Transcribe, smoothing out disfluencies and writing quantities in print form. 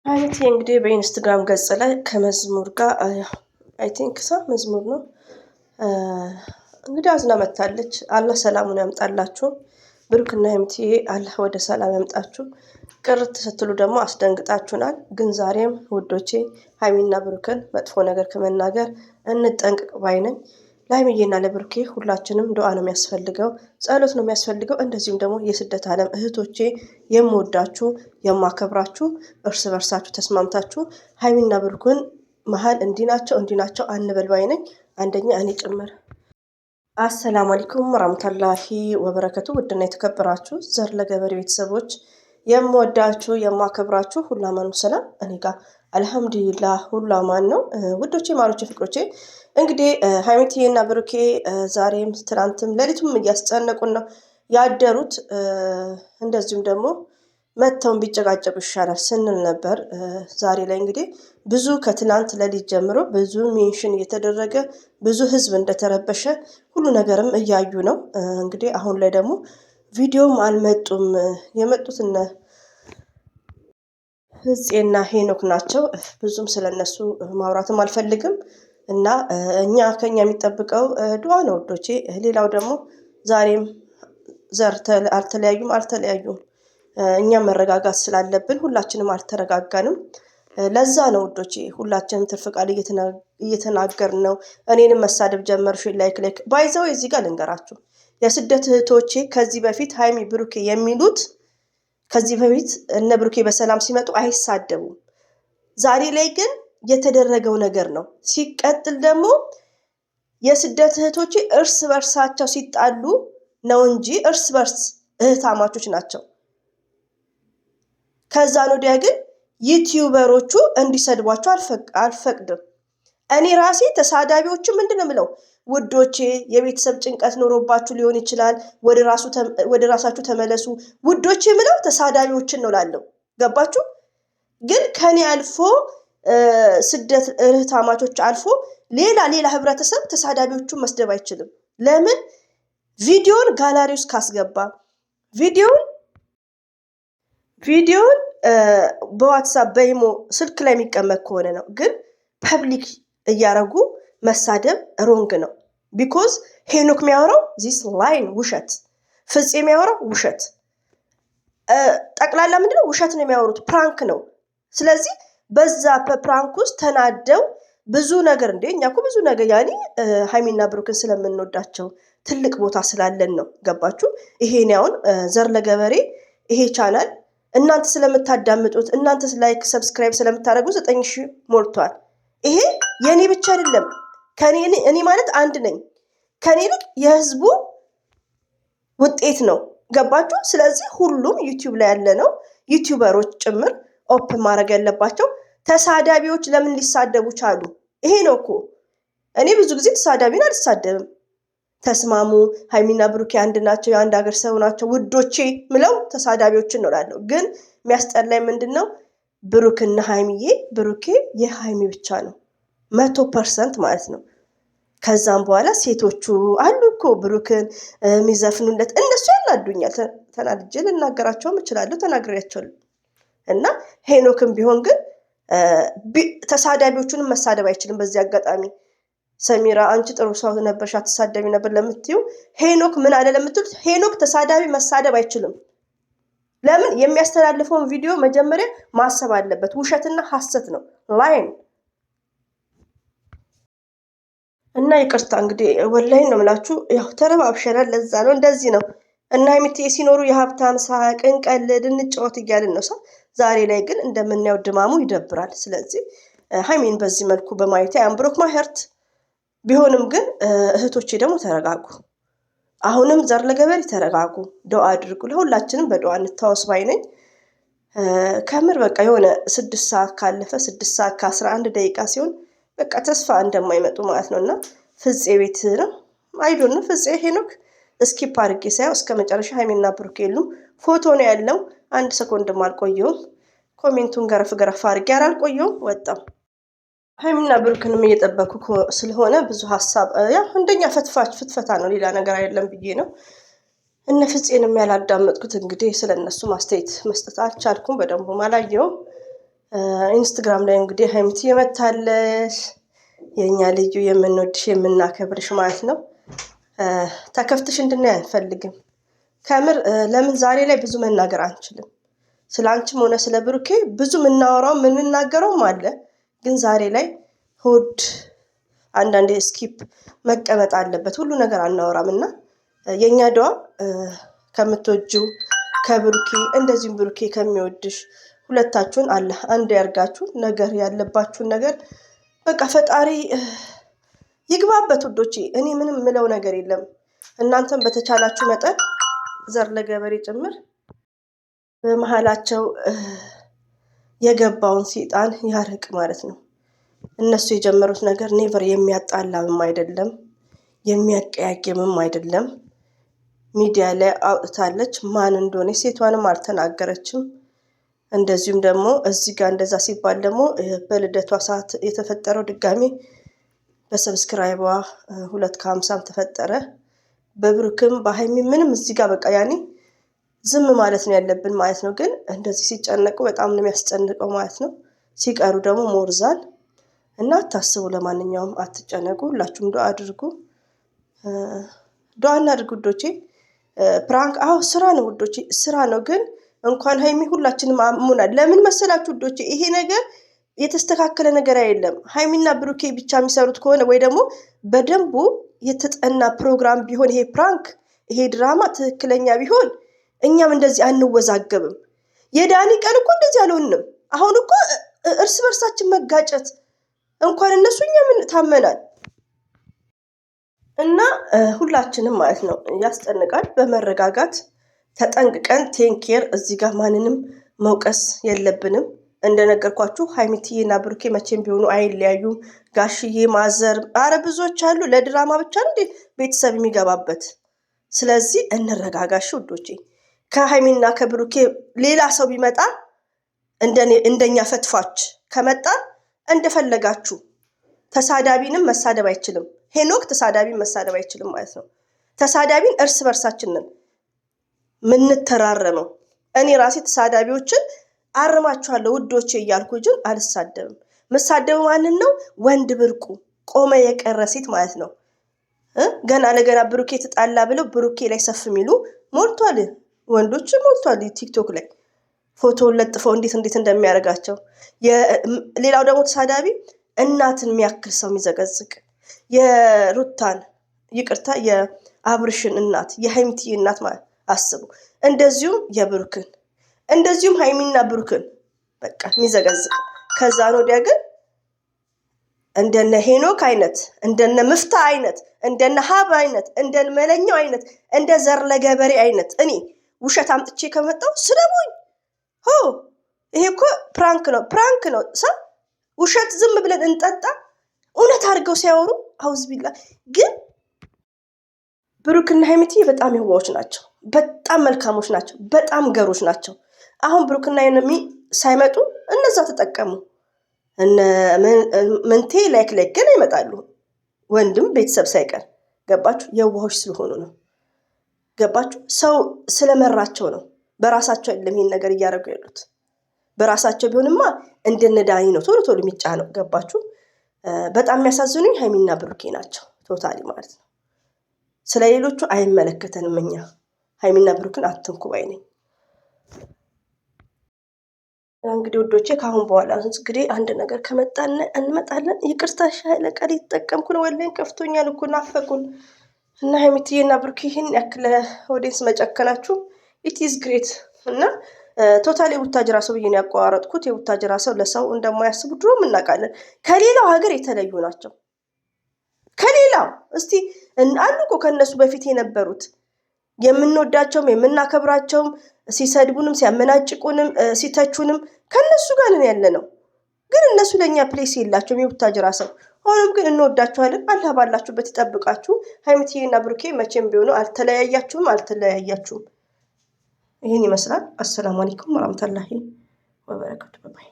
አይነት እንግዲህ በኢንስታግራም ገጽ ላይ ከመዝሙር ጋር አይ ቲንክ መዝሙር ነው እንግዲህ አዝና መታለች። አላህ ሰላሙን ያምጣላችሁ። ብሩክና ሀይሚዬ አላህ ወደ ሰላም ያምጣችሁ። ቅርት ስትሉ ደግሞ አስደንግጣችሁናል። ግን ዛሬም ውዶቼ ሀይሚና ብሩክን መጥፎ ነገር ከመናገር እንጠንቅቅ ባይ ነኝ። ለሀይሚዬና ለብሩኬ ሁላችንም ዱዓ ነው የሚያስፈልገው፣ ጸሎት ነው የሚያስፈልገው። እንደዚሁም ደግሞ የስደት ዓለም እህቶቼ የምወዳችሁ የማከብራችሁ፣ እርስ በርሳችሁ ተስማምታችሁ ሀይሚና ብሩክን መሀል እንዲናቸው አንበል ባይ ነኝ። አንደኛ እኔ ጭምር። አሰላሙ አለይኩም ወራህመቱላሂ ወበረከቱ። ውድና የተከበራችሁ ዘር ለገበሬ ቤተሰቦች የምወዳችሁ የማከብራችሁ ሁሉ አማኑ ሰላም፣ እኔ ጋር አልሐምዱሊላህ ሁሉ አማን ነው። ውዶቼ ማሮቼ ፍቅሮቼ እንግዲህ ሀይሚዬና ብሩኬ ዛሬም ትናንትም ሌሊቱም እያስጨነቁን ነው ያደሩት። እንደዚሁም ደግሞ መተውን ቢጨቃጨቁ ይሻላል ስንል ነበር። ዛሬ ላይ እንግዲህ ብዙ ከትናንት ሌሊት ጀምሮ ብዙ ሜንሽን እየተደረገ ብዙ ህዝብ እንደተረበሸ ሁሉ ነገርም እያዩ ነው። እንግዲህ አሁን ላይ ደግሞ ቪዲዮም አልመጡም። የመጡት እነ ፍፄና ሄኖክ ናቸው። ብዙም ስለነሱ ማውራትም አልፈልግም እና ከኛ የሚጠብቀው ዱዓ ነው ወዶቼ። ሌላው ደግሞ ዛሬም አልተለያዩም። እኛም መረጋጋት ስላለብን ሁላችንም አልተረጋጋንም። ለዛ ነው ውዶቼ ሁላችንም ትርፍ ቃል እየተናገርን ነው። እኔንም መሳደብ ጀመርሽ። ላይክ ባይዘው እዚህ ጋር ልንገራችሁ የስደት እህቶቼ ከዚህ በፊት ሀይሚ ብሩኬ የሚሉት ከዚህ በፊት እነ ብሩኬ በሰላም ሲመጡ አይሳደቡም። ዛሬ ላይ ግን የተደረገው ነገር ነው። ሲቀጥል ደግሞ የስደት እህቶቼ እርስ በርሳቸው ሲጣሉ ነው እንጂ እርስ በርስ እህታማቾች ናቸው። ከዛን ወዲያ ግን ዩቲዩበሮቹ እንዲሰድቧቸው አልፈቅድም። እኔ ራሴ ተሳዳቢዎቹ ምንድን ነው የምለው፣ ውዶቼ የቤተሰብ ጭንቀት ኖሮባችሁ ሊሆን ይችላል፣ ወደ ራሳችሁ ተመለሱ ውዶቼ የምለው ተሳዳቢዎችን ነው ላለው። ገባችሁ? ግን ከኔ አልፎ ስደት እህታማቾች አልፎ ሌላ ህብረተሰብ ተሳዳቢዎቹን መስደብ አይችልም። ለምን? ቪዲዮን ጋላሪ ውስጥ ካስገባ ቪዲዮን በዋትሳፕ በኢሞ ስልክ ላይ የሚቀመጥ ከሆነ ነው። ግን ፐብሊክ እያረጉ መሳደብ ሮንግ ነው። ቢኮዝ ሄኖክ የሚያወራው ዚስ ላይን ውሸት፣ ፍፄ የሚያወራው ውሸት፣ ጠቅላላ ምንድነው ውሸት ነው የሚያወሩት፣ ፕራንክ ነው። ስለዚህ በዛ ፕራንክ ውስጥ ተናደው ብዙ ነገር እኛ እኮ ብዙ ነገር ሀይሚና ብሩክን ስለምንወዳቸው ትልቅ ቦታ ስላለን ነው። ገባችሁ? ይሄን ያውን ዘር ለገበሬ ይሄ ቻናል እናንተ ስለምታዳምጡት እናንተ ላይክ ሰብስክራይብ ስለምታደርጉ 9000 ሞልቷል። ይሄ የኔ ብቻ አይደለም። እኔ ማለት አንድ ነኝ። ከኔ ልክ የህዝቡ ውጤት ነው። ገባችሁ? ስለዚህ ሁሉም ዩቲዩብ ላይ ያለ ነው ዩቲዩበሮች ጭምር ኦፕን ማድረግ ያለባቸው። ተሳዳቢዎች ለምን ሊሳደቡ ቻሉ? ይሄ ነው እኮ። እኔ ብዙ ጊዜ ተሳዳቢን አልሳደብም። ተስማሙ፣ ሀይሚና ብሩኬ አንድ ናቸው፣ የአንድ ሀገር ሰው ናቸው ውዶቼ ምለው ተሳዳቢዎችን ነው ላለው። ግን የሚያስጠላኝ ምንድነው ብሩክና ሀይሚዬ፣ ብሩኬ የሀይሚ ብቻ ነው 100% ማለት ነው። ከዛም በኋላ ሴቶቹ አሉ እኮ ብሩክን የሚዘፍኑለት፣ እነሱ ያናዱኛል። ተናድጄ ልናገራቸውም እችላለሁ፣ ተናግሬያቸዋለሁ። እና ሄኖክም ቢሆን ግን ተሳዳቢዎቹንም መሳደብ አይችልም። በዚህ አጋጣሚ ሰሚራ አንቺ ጥሩ ሰው ነበርሽ አትሳደቢ ነበር ለምትዩ ሄኖክ ምን አለ ለምትሉት፣ ሄኖክ ተሳዳቢ መሳደብ አይችልም። ለምን? የሚያስተላልፈውን ቪዲዮ መጀመሪያ ማሰብ አለበት። ውሸትና ሐሰት ነው ላይን እና ይቅርታ እንግዲህ ወላሂ ነው የምላችሁ። ያው ተረባብሸናል። ለዛ ነው እንደዚህ ነው። እና ሀይሚዬ ሲኖሩ የሀብታም ሳቅ እንቀልድ እንጫወት እያልን ነው። ዛሬ ላይ ግን እንደምናየው ድማሙ ይደብራል። ስለዚህ ሀይሚን በዚህ መልኩ በማየት ብሩክ ማህርት ቢሆንም ግን እህቶቼ ደግሞ ተረጋጉ። አሁንም ዘር ለገበሬ ተረጋጉ፣ ዱዓ አድርጉ። ለሁላችንም በዱዓ እንታወስ ባይ ነኝ። ከምር በቃ የሆነ 6 ሰዓት ካለፈ 6 ሰዓት ከ11 ደቂቃ ሲሆን በቃ ተስፋ እንደማይመጡ ማለት ነው። እና ፍፄ ቤት ነው አይዶን ነው ፍፄ ሄኖክ እስኪፕ አድርጌ ሳየው እስከ መጨረሻ ሀይሚና ብሩክ የሉም። ፎቶ ነው ያለው። 1 ሰኮንድም አልቆየውም። ኮሜንቱን ገረፍ አድርጌ አልቆየውም፣ ወጣው። ሀይሚና ብሩክንም እየጠበኩ ስለሆነ ብዙ ሀሳብ እንደኛ ፍትፈታ ነው፣ ሌላ ነገር አይደለም ብዬ ነው። እነ ፍፄንም ያላዳመጥኩት እንግዲህ ስለነሱ ማስተያየት መስጠት አልቻልኩም። በደንቡ አላየውም። ኢንስታግራም ላይ እንግዲህ ሀይሚቲ የመታለሽ የኛ ልዩ የምንወድሽ የምናከብርሽ ማለት ነው። ተከፍትሽ እንድናይ አንፈልግም። ከምር ለምን ዛሬ ላይ ብዙ መናገር አንችልም። ስለ አንቺም ሆነ ስለ ብሩኬ ብዙ የምናወራው የምንናገረውም አለ። ግን ዛሬ ላይ ሆድ አንዳንዴ ስኪፕ መቀመጥ አለበት። ሁሉ ነገር አናወራም እና የኛ ዱዓ ከምትወጂው ከብሩኬ እንደዚሁም ብሩኬ ከሚወድሽ ሁለታችሁን አላህ አንድ ያርጋችሁ። ነገር ያለባችሁን ነገር በቃ ፈጣሪ ይግባበት ውዶቼ። እኔ ምንም ምለው ነገር የለም። እናንተም በተቻላችሁ መጠን ዘር ለገበሬ ጭምር በመሃላቸው የገባውን ሰይጣን ያርቅ ማለት ነው። እነሱ የጀመሩት ነገር ኔቨር የሚያጣላምም አይደለም የሚያቀያየምም አይደለም። ሚዲያ ላይ አውጥታለች ማን እንደሆነ ሴቷንም አልተናገረችም። እንደዚሁም ደግሞ እዚህ ጋር እንደዛ ሲባል ደግሞ በልደቷ ሰዓት የተፈጠረው ድጋሚ በሰብስክራይቧ 250 ተፈጠረ። በብሩክም በሀይሚ ምንም እዚህ ጋር በቃ ያኔ ዝም ማለት ነው ያለብን ማለት ነው። ግን እንደዚህ ሲጨነቁ በጣም ነው የሚያስጨንቀው ማለት ነው። ሲቀሩ ደግሞ ሞርዛል እና አታስቡ። ለማንኛውም አትጨነቁ። ሁላችሁም ዱአ አድርጉ። ዱአ እናድርጉ ውዶቼ። ፕራንክ ስራ ነው ውዶቼ፣ ስራ ነው። ግን እንኳን ሀይሚ ሁላችንም አሙናል። ለምን መሰላችሁ ውዶቼ? ይሄ ነገር የተስተካከለ ነገር አይደለም። ሀይሚና ብሩኬ ብቻ የሚሰሩት ከሆነ ወይ ደግሞ በደንቡ የተጠና ፕሮግራም ቢሆን ይሄ ፕራንክ ይሄ ድራማ ትክክለኛ ቢሆን እኛም እንደዚህ አንወዛገብም። የዳኒ ቀን እኮ እንደዚህ አልሆንም። አሁን እኮ እርስ በርሳችን መጋጨት እንኳን እነሱ እኛም ታመናል። እና ሁላችንም ማለት ነው ያስጨንቃል። በመረጋጋት ተጠንቅቀን ቴንኬር እዚህ ጋር ማንንም መውቀስ የለብንም። እንደነገርኳችሁ ሀይሚትዬና ብሩኬ መቼም ቢሆኑ አይለያዩም። ጋሽዬ ማዘር፣ አረ ብዙዎች አሉ። ለድራማ ብቻ ነው ቤተሰብ የሚገባበት። ስለዚህ እንረጋጋሽ ውዶቼ። ከሀይሚና ከብሩኬ ሌላ ሰው ቢመጣ እንደኛ ፈትፋች ከመጣ እንደፈለጋችሁ። ተሳዳቢንም መሳደብ አይችልም። ሄኖክ ተሳዳቢን መሳደብ አይችልም ማለት ነው። ተሳዳቢን እርስ በርሳችንን ምንተራረመው። እኔ ራሴ ተሳዳቢዎችን አርማችኋለሁ ውዶቼ እያልኩ ግን አልሳደብም። መሳደብ ማንን ነው? ወንድ ብርቁ ቆመ የቀረ ሴት ማለት ነው። ገና ለገና ብሩኬ ተጣላ ብለው ብሩኬ ላይ ሰፍ የሚሉ ሞልቷል። ወንዶች ሞልቷል ቲክቶክ ላይ ፎቶውን ለጥፈው እንዴት እንደሚያደርጋቸው። ሌላው ደግሞ ተሳዳቢ እናትን የሚያክል ሰው የሚዘገዝቅ የሩታን ይቅርታ የአብርሽን እናት የሀይሚትዬ እናት ማለት አስቡ። እንደዚሁም የብሩክን እንደዚሁም ሀይሚና ብሩክን በቃ የሚዘገዝቅ። ከዛ ወዲያ ግን እንደነ ሄኖክ አይነት እንደነ ምፍታ አይነት እንደነ ሀብ አይነት እንደነ መለኛው አይነት እንደ ዘር ለገበሬ አይነት እኔ ውሸት አምጥቼ ከመጣው ስለሞኝ ይሄ እኮ ፕራንክ ነው። ሰው ውሸት ዝም ብለን እንጠጣ። እውነት አድርገው ሲያወሩ አውዝ ቢላ። ግን ብሩክና ሀይሚትዬ በጣም የዋዎች ናቸው። በጣም መልካሞች ናቸው። በጣም ገሮች ናቸው። አሁን ብሩክና ሀይሚ ሳይመጡ እነዛ ተጠቀሙ። ምንቴ ላይክ ገና ይመጣሉ። ወንድም ቤተሰብ ሳይቀር ገባችሁ? የዋሆች ስለሆኑ ነው። ገባችሁ? ሰው ስለመራቸው ነው። በራሳቸው አይደለም ይሄን ነገር እያደረጉ ያሉት። በራሳቸው ቢሆንማ እንደነዳኒ ነው ቶሎ የሚጫነው። ገባችሁ? በጣም የሚያሳዝኑኝ ሀይሚና ብሩኬ ናቸው። ቶታሊ ማለት ነው። ስለሌሎቹ አይመለከተንም። እኛ ሀይሚና ብሩክን አትንኩ ባይ ነኝ። እንግዲህ ውዶቼ ከአሁን በኋላ እንግዲህ አንድ ነገር ከመጣን እንመጣለን። ይቅርታ ሻይለ ቃል የተጠቀምኩ ነው። ወላሂ ከፍቶኛል እኮ ናፈቁን። እና ሀይሚትዬና ብሩኬ ይህን ያክል ኦዲየንስ መጨከናችሁ ኢት ኢዝ ግሬት። እና ቶታሊ የቡታጅራ ሰው ብዬ ነው ያቋረጥኩት። የቡታጅራ ሰው ለሰው እንደማያስቡ ድሮም እናውቃለን። ከሌላው ሀገር የተለዩ ናቸው። ከሌላው እስቲ አሉ እኮ ከእነሱ በፊት የነበሩት የምንወዳቸውም የምናከብራቸውም ሲሰድቡንም ሲያመናጭቁንም ሲተቹንም ከእነሱ ጋር ነን ያለ ነው። ግን እነሱ ለእኛ ፕሌስ የላቸውም የቡታጅራ ሰው። ሆኖም ግን እንወዳችኋለን። አላህ ባላችሁበት ይጠብቃችሁ። ሀይሚትዬና ብሩኬ መቼም ቢሆኑ አልተለያያችሁም። ይህን ይመስላል። አሰላሙ አለይኩም ወራህመቱላሂ ወበረካቱ። ባይ